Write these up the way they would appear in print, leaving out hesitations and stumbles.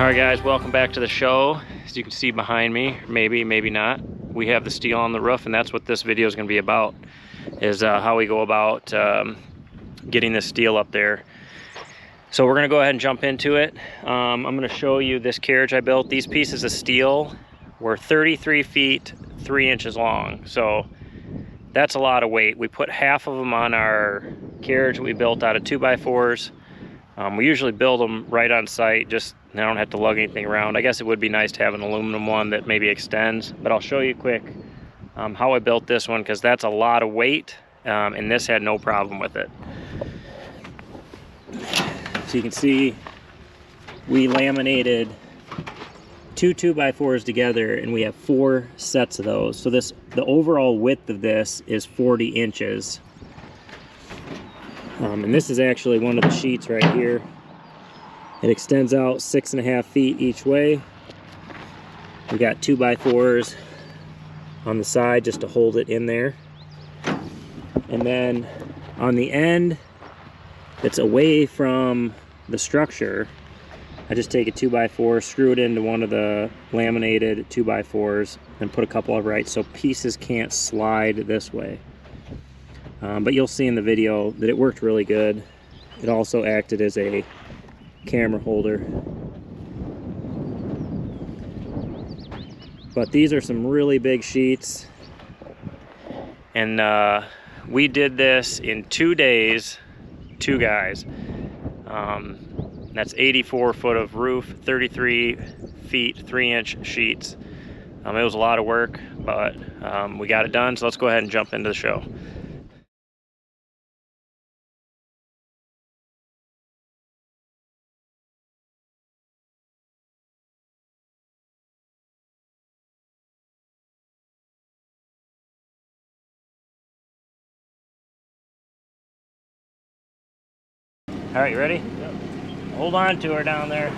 Alright guys, welcome back to the show. As you can see behind me, maybe not, we have the steel on the roof, and that's what this video is going to be about, is how we go about getting this steel up there. So we're going to go ahead and jump into it. I'm going to show you this carriage I built. These pieces of steel were 33 feet 3 inches long, so that's a lot of weight. We put half of them on our carriage we built out of 2x4s. We usually build them right on site, just I don't have to lug anything around. I guess it would be nice to have an aluminum one that maybe extends, but I'll show you quick how I built this one, because that's a lot of weight, and this had no problem with it. So you can see we laminated two 2x4s together, and we have 4 sets of those. So the overall width of this is 40 inches. And this is actually one of the sheets right here. It extends out 6.5 feet each way. We got 2x4s on the side just to hold it in there. And then on the end that's away from the structure, I just take a 2x4, screw it into one of the laminated 2x4s, and put a couple uprights so pieces can't slide this way. But you'll see in the video that it worked really good. It also acted as a camera holder. But these are some really big sheets, and we did this in 2 days, 2 guys. That's 84 foot of roof, 33 feet 3-inch sheets. It was a lot of work, but we got it done, so let's go ahead and jump into the show. All right, you ready? Yep. Hold on to her down there.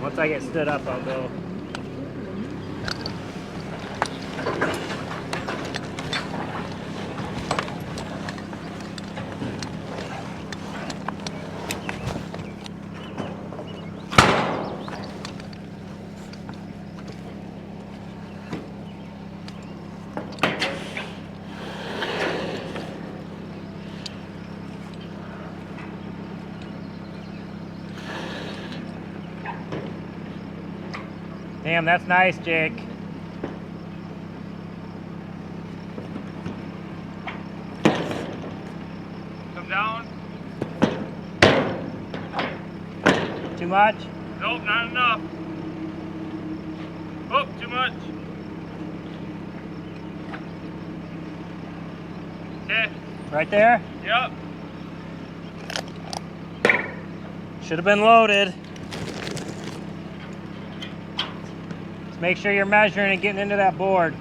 Once I get stood up, I'll go. Damn, that's nice, Jake. Come down. Too much? Nope, not enough. Oh, too much. Okay. Right there? Yep. Should have been loaded. Make sure you're measuring and getting into that board.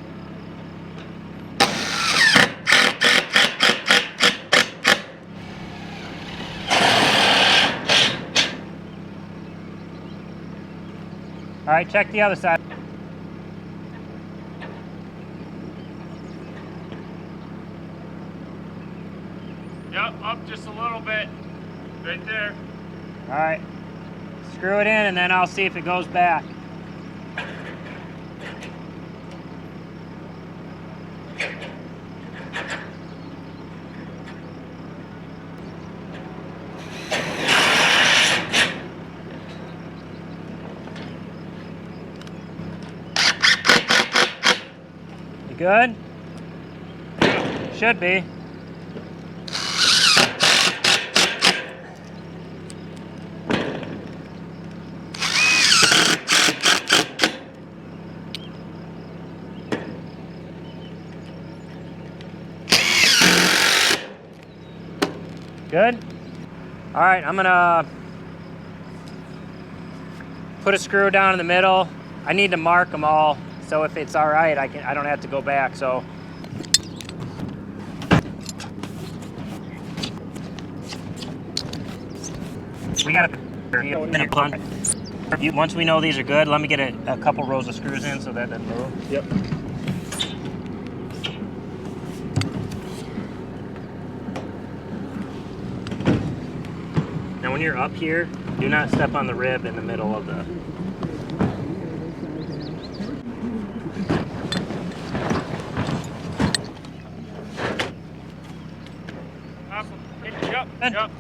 All right, check the other side. Yep, up just a little bit. Right there. All right, screw it in, and then I'll see if it goes back. Good? Should be. Good? All right, I'm gonna put a screw down in the middle. I need to mark them all, so if it's all right, I don't have to go back. So we got to. Once we know these are good, let me get a couple rows of screws in so that doesn't move. Yep. when you're up here, do not step on the rib in the middle of the... Yep.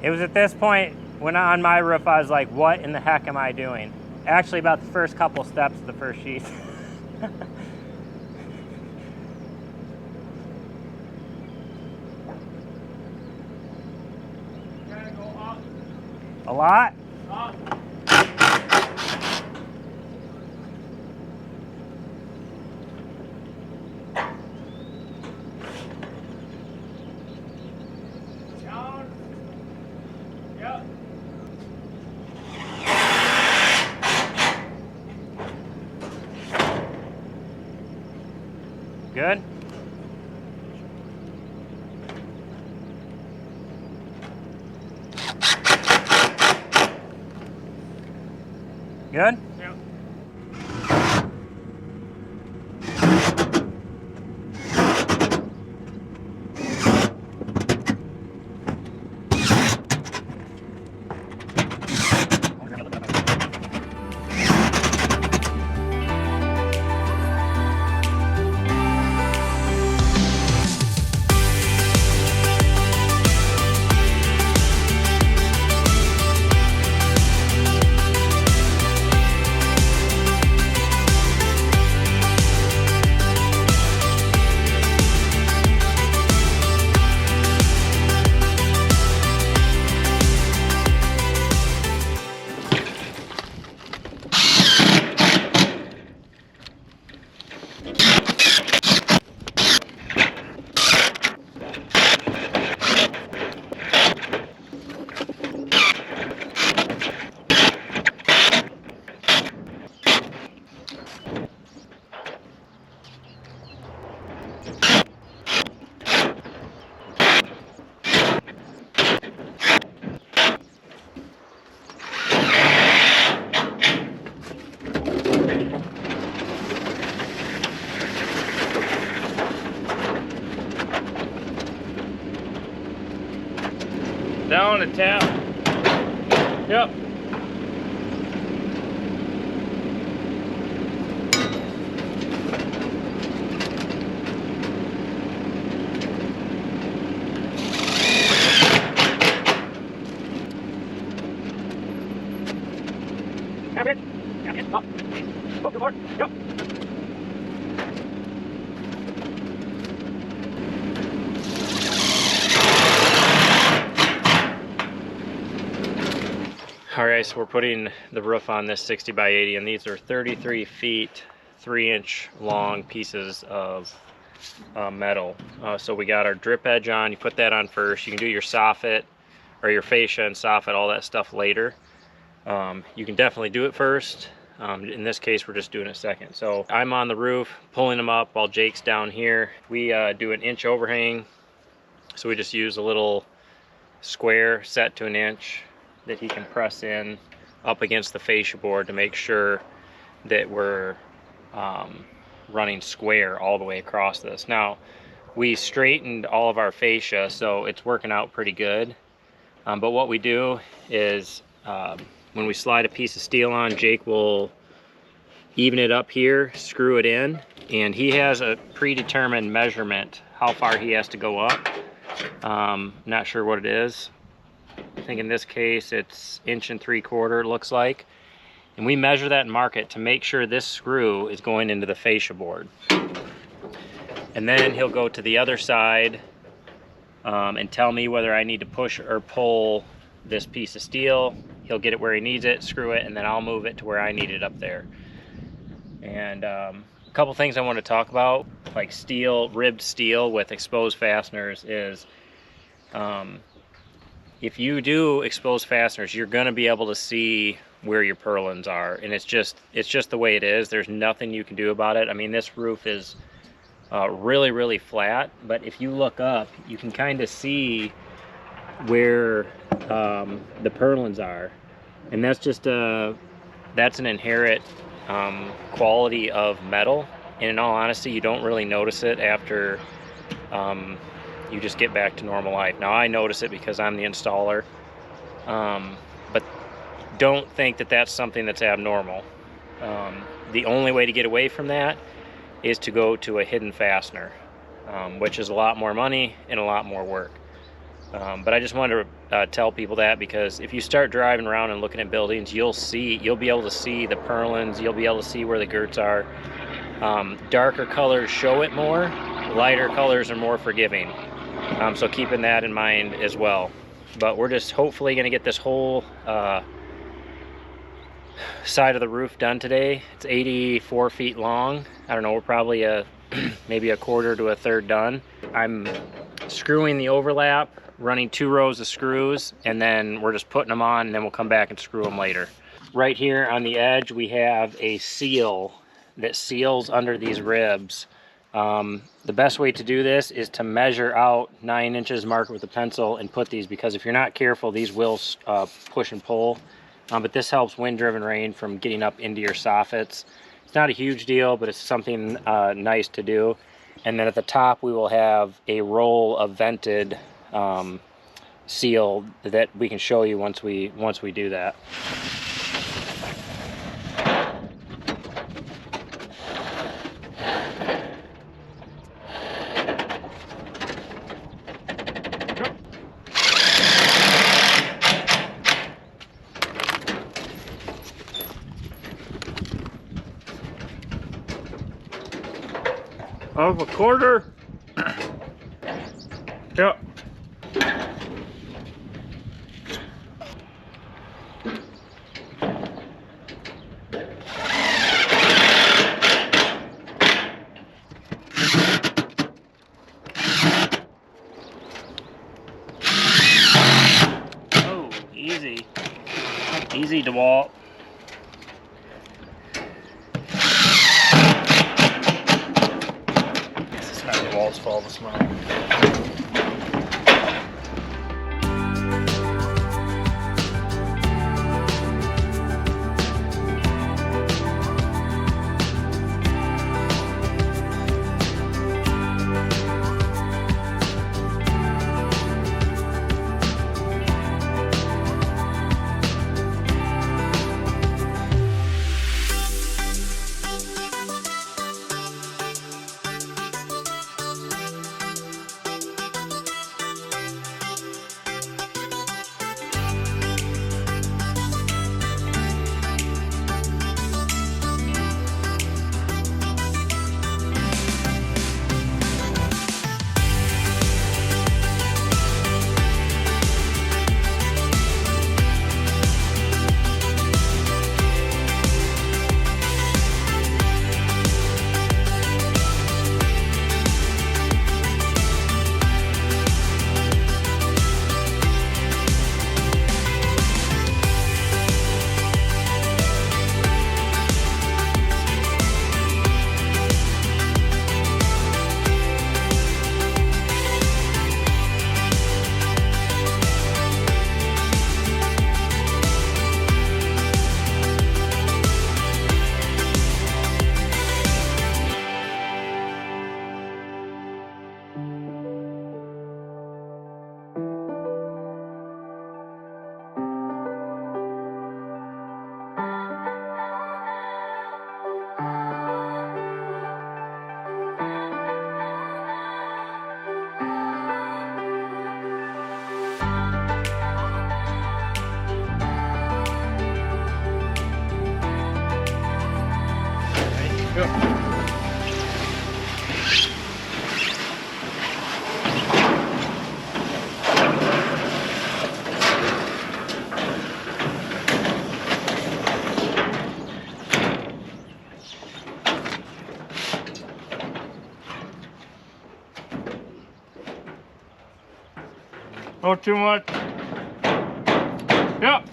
It was at this point when on my roof I was like, what in the heck am I doing? Actually about the first couple steps of the first sheet. Gotta go up. A lot? Up. Down. Yep. Good? Good? Yep. Down a tap. Yep. Tap it. Tap it. Up. Go forward. Yep. Alright, so we're putting the roof on this 60 by 80, and these are 33 feet, 3-inch long pieces of metal. So we got our drip edge on. You put that on first. You can do your soffit or your fascia and soffit, all that stuff later. You can definitely do it first. In this case, we're just doing it second. So I'm on the roof pulling them up while Jake's down here. We do an inch overhang. So we just use a little square set to an inch that he can press in up against the fascia board to make sure that we're running square all the way across this. Now, we straightened all of our fascia, so it's working out pretty good. But what we do is when we slide a piece of steel on, Jake will even it up here, screw it in, and he has a predetermined measurement how far he has to go up. Not sure what it is. I think in this case it's 1 3/4 it looks like, and we measure that and mark it to make sure this screw is going into the fascia board. And then he'll go to the other side and tell me whether I need to push or pull this piece of steel. He'll get it where he needs it, screw it, and then I'll move it to where I need it up there. And a couple things I want to talk about, like steel, ribbed steel with exposed fasteners, is if you do exposed fasteners, you're going to be able to see where your purlins are, and it's just the way it is. There's nothing you can do about it. I mean, this roof is really flat, but if you look up, you can kind of see where the purlins are, and that's just that's an inherent quality of metal. And in all honesty, you don't really notice it after you just get back to normal life. Now I notice it because I'm the installer, but don't think that that's something that's abnormal. The only way to get away from that is to go to a hidden fastener, which is a lot more money and a lot more work. But I just wanted to tell people that, because if you start driving around and looking at buildings, you'll be able to see the purlins, you'll be able to see where the girts are. Darker colors show it more, lighter colors are more forgiving. So keeping that in mind as well. But we're just hopefully going to get this whole side of the roof done today. It's 84 feet long. I don't know, we're probably maybe a quarter to a third done. I'm screwing the overlap, running 2 rows of screws, and then we're just putting them on, and then we'll come back and screw them later. Right here on the edge we have a seal that seals under these ribs. The best way to do this is to measure out 9 inches, mark it with a pencil, and put these, because if you're not careful, these will push and pull. But this helps wind-driven rain from getting up into your soffits. It's not a huge deal, but it's something nice to do. And then at the top we will have a roll of vented seal that we can show you once we do that. Of a quarter. Yep. Oh, easy. Easy, DeWalt. Walls fall this morning. Not too much. Yep.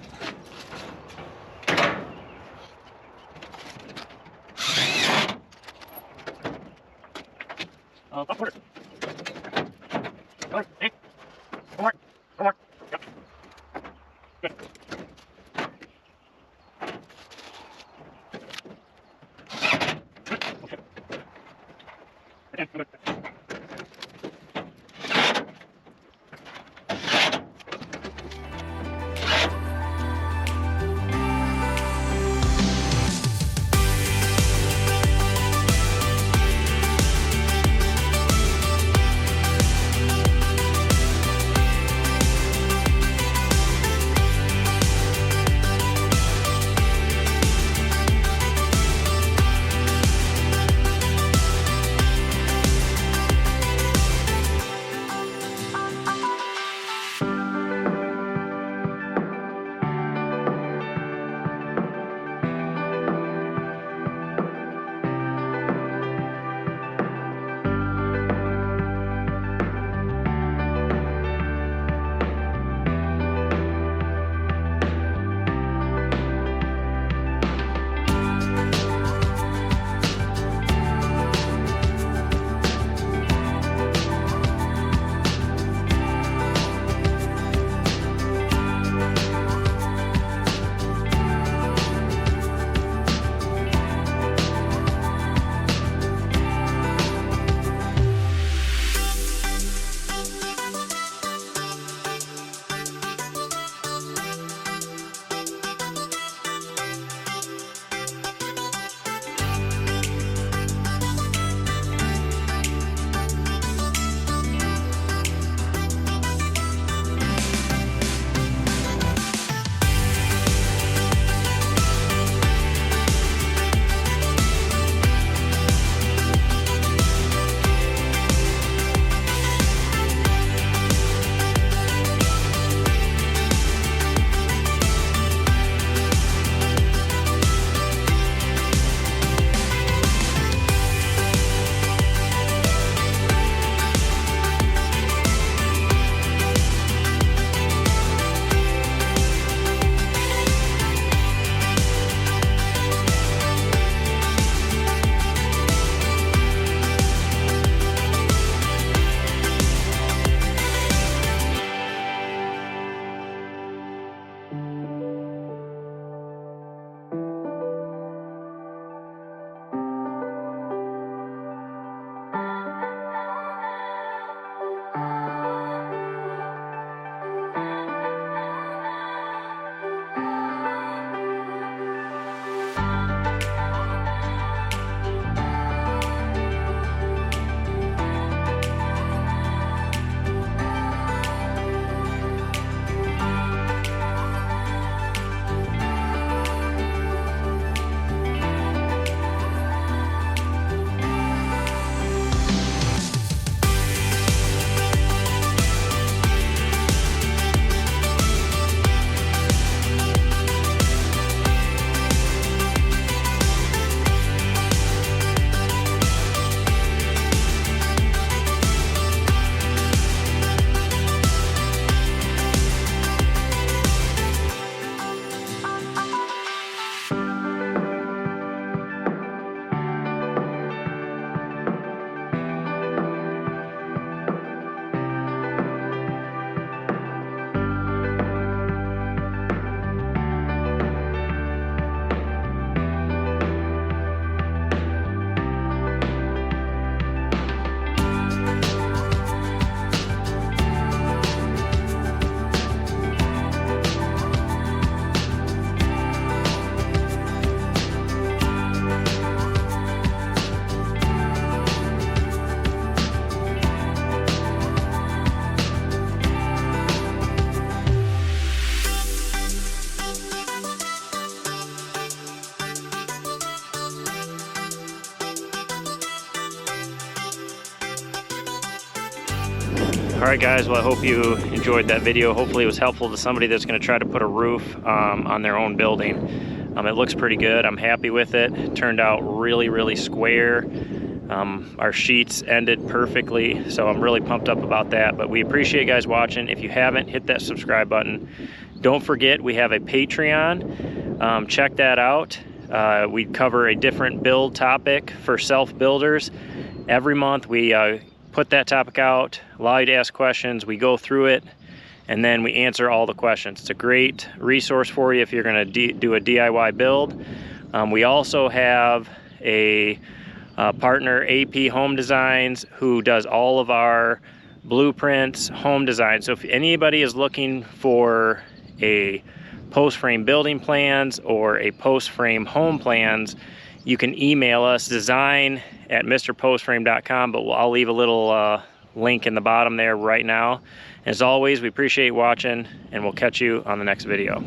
All right, guys, well, I hope you enjoyed that video. Hopefully it was helpful to somebody that's going to try to put a roof on their own building. It looks pretty good. I'm happy with it. It turned out really, really square. Our sheets ended perfectly, so I'm really pumped up about that. But we appreciate you guys watching. If you haven't, hit that subscribe button. Don't forget, we have a Patreon. Check that out. We cover a different build topic for self-builders. Every month we put that topic out, allow you to ask questions, we go through it, and then we answer all the questions. It's a great resource for you if you're going to do a DIY build. We also have a partner, AP Home Designs, who does all of our blueprints, home design. So if anybody is looking for a post frame building plans or a post frame home plans, you can email us, design@mrpostframe.com, but I'll leave a little link in the bottom there right now. As always, we appreciate you watching, and we'll catch you on the next video.